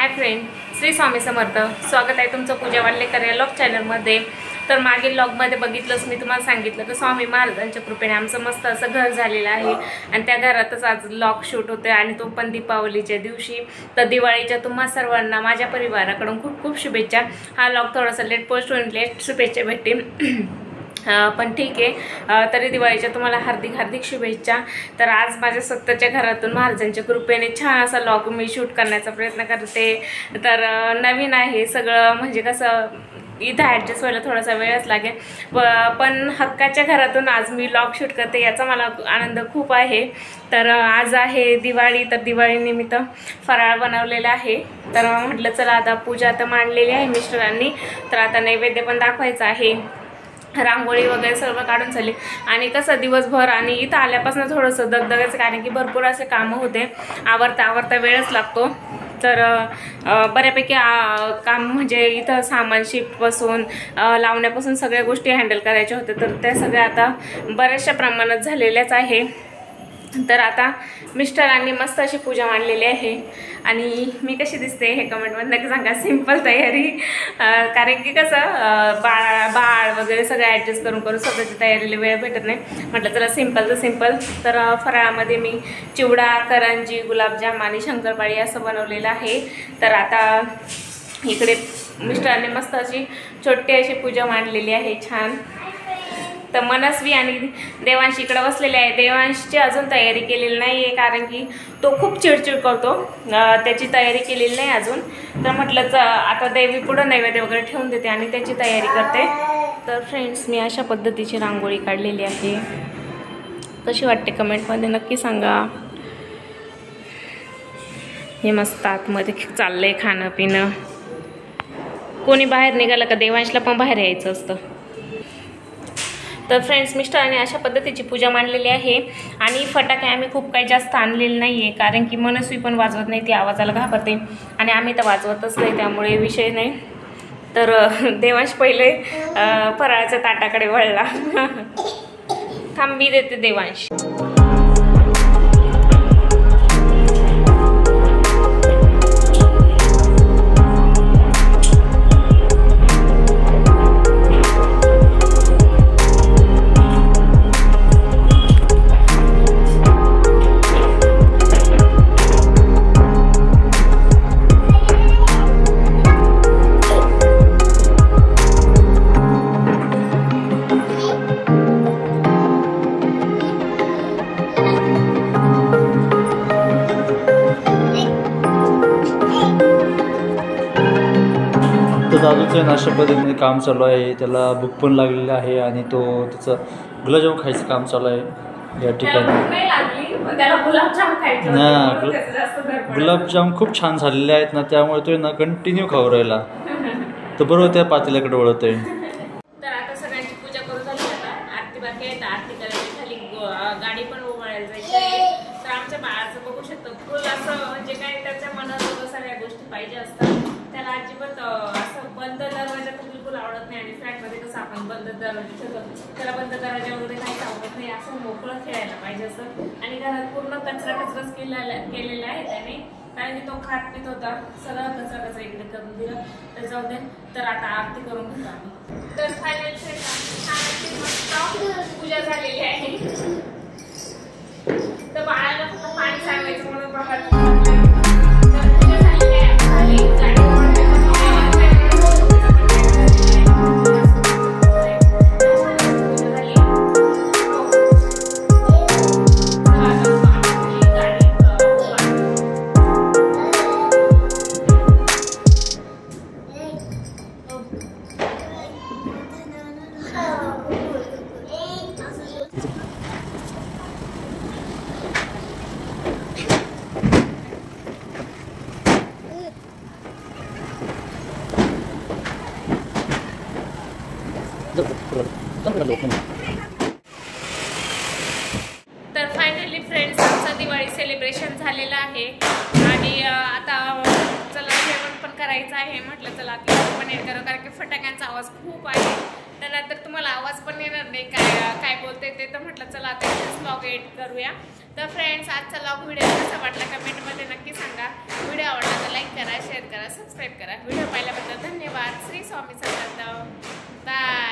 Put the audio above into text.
Hi friend, Shri Swami Samarth. स्वागत आहे तुमचं पूजा वाल्लेकर या लॉग चॅनलमध्ये. तर मागील लॉगमध्ये बघितलंच मी तुम्हाला सांगितलं की स्वामी महाराजांच्या कृपेने आमचं मस्त असं घर झालेलं आहे आणि त्या घरातच आज लॉग शूट होते आणि तो पण दीपावलीच्या दिवशी. तर दिवाळीच्या तुम्हा सर्वांना माझ्या परिवाराकडून खूप खूप शुभेच्छा. हा लॉग थोडासा लेट पोस्ट होईल, लेट शुभेच्छा भेटतील पण ठीक आहे. तरी दिवाळीच्या तुम्हाला हार्दिक हार्दिक शुभेच्छा. तर आज माझ्या स्वतःच्या घरातून महाराजांच्या कृपेने छान असा लॉग मी शूट करण्याचा प्रयत्न करते. तर नवीन आहे सगळं, म्हणजे कसं इथं ॲडजस्ट व्हायला थोडासा वेळच लागेल, पण हक्काच्या घरातून आज मी लॉग शूट करते याचा मला आनंद खूप आहे. तर आज आहे दिवाळी, तर दिवाळीनिमित्त फराळ बनवलेला आहे. तर म्हटलं चला आता पूजा आता मांडलेली आहे मिस्टरांनी, तर आता नैवेद्य पण दाखवायचं आहे. रांगोळी वगैरे सर्व काढून झाली आणि कसं दिवसभर आणि इथं आल्यापासून थोडंसं दगदगाचं, कारण की भरपूर असे कामं होते, आवरता वेळच लागतो. तर बऱ्यापैकी काम म्हणजे इथं सामान शिफ्टपासून लावण्यापासून सगळ्या गोष्टी हँडल करायच्या होत्या, तर त्या सगळ्या आता बऱ्याचशा प्रमाणात झालेल्याच आहे. तर आता मिस्टरांनी मस्त अशी पूजा मांडलेली आहे आणि मी कशी दिसते हे कमेंटमध्ये नक्की सांगा. सिंपल तयारी, कारण की कसं बाळ वगैरे सगळं ॲडजस्ट करून स्वतःची तयारीला वेळ भेटत नाही. म्हटलं चला सिंपल तर सिंपल. तर फराळामध्ये मी चिवडा, करंजी, गुलाबजाम आणि शंकरपाळी असं बनवलेलं आहे. तर आता इकडे मिस्टरांनी मस्त अशी छोटी अशी पूजा मांडलेली आहे छान. तर मनस्वी आणि देवांश इकडे बसलेले आहे. देवांशची अजून तयारी केलेली नाही आहे, कारण की तो खूप चिडचिड करतो, त्याची तयारी केलेली नाही अजून. तर म्हटलं आता देवी पुढं नैवेद्य वगैरे ठेवून देते आणि त्याची तयारी करते. तर फ्रेंड्स, मी अशा पद्धतीची रांगोळी काढलेली आहे. कशी वाटते कमेंटमध्ये नक्की सांगा. हे मस्त आतमध्ये चाललंय खाणं पिणं. कोणी बाहेर निघालं का देवांशला पण बाहेर यायचं असतं. तर फ्रेंड्स, मिस्टरांनी अशा पद्धतीची पूजा मांडलेली आहे आणि फटाके आम्ही खूप काही जास्त आणलेले नाही आहे, कारण की मनस्वी पण वाजवत नाही, ती आवाजाला घाबरते आणि आम्ही तर वाजवतच नाही, त्यामुळे विषय नाही. तर देवांश पहिले फराळाच्या ताटाकडे वळला. थांबी देते देवांश. दादूचं अशा पद्धतीने काम चालू आहे, त्याला भूक पण लागलेलं आहे आणि तो त्याचं गुलाबजाम खायचं काम चालू आहे या ठिकाणी. गुलाबजाम खूप छान झालेले आहेत ना, त्यामुळे तो ना कंटिन्यू खाऊ राहिला. तर बरोबर त्या पातेल्याकडे वळत आहे. तर आता सगळ्यांची पूजा करून झाली, आता आरती बाकी आहे. आरती करायची झाली, गाडी पण ओवाळायला जायची आहे. तर आमच्या बाळाचं बघू शकतो फुल असं, म्हणजे काय त्याच्या मनात सगळ्या गोष्टी पाहिजे असतात. त्याला अजिबात असं बंद दरवाजा तर बिलकुल आवडत नाही आणि फ्लॅटमध्ये कसं आपण बंद दरवाजा ठेवतो, त्याला बंद दरवाजा वगैरे काहीच आवडत नाही, असं मोकळं खेळायला पाहिजे असं. आणि घरात पूर्ण कचराच केलेला आहे त्याने, कारण की तो खात पित होता, सगळा कचरा इकडे करून दिला. तर जाऊ दे. तर आता आरती करून घेतो आम्ही. तर फायनल मस्त पूजा झालेली आहे. तर बाळाला फक्त पाणी सांगायचं म्हणून बघा. तर फायनली फ्रेंड्स, आमचं दिवाळी सेलिब्रेशन झालेलं आहे आणि आता चला जेवण पण करायचं आहे. म्हटलं चला आता पण एड करू, कारण की फटाक्यांचा आवाज खूप आहे तर नंतर तुम्हाला आवाज पण येणार नाही काय काय बोलते ते. तर म्हटलं चला आता इथेच ब्लॉग एडिट करूया. तर फ्रेंड्स आजचा ब्लॉग व्हिडिओ कसा वाटला कमेंटमध्ये नक्की सांगा. व्हिडिओ आवडला तर लाईक करा, शेअर करा, सबस्क्राईब करा. व्हिडिओ पाहिल्याबद्दल धन्यवाद. श्री स्वामी समर्थ. बाय.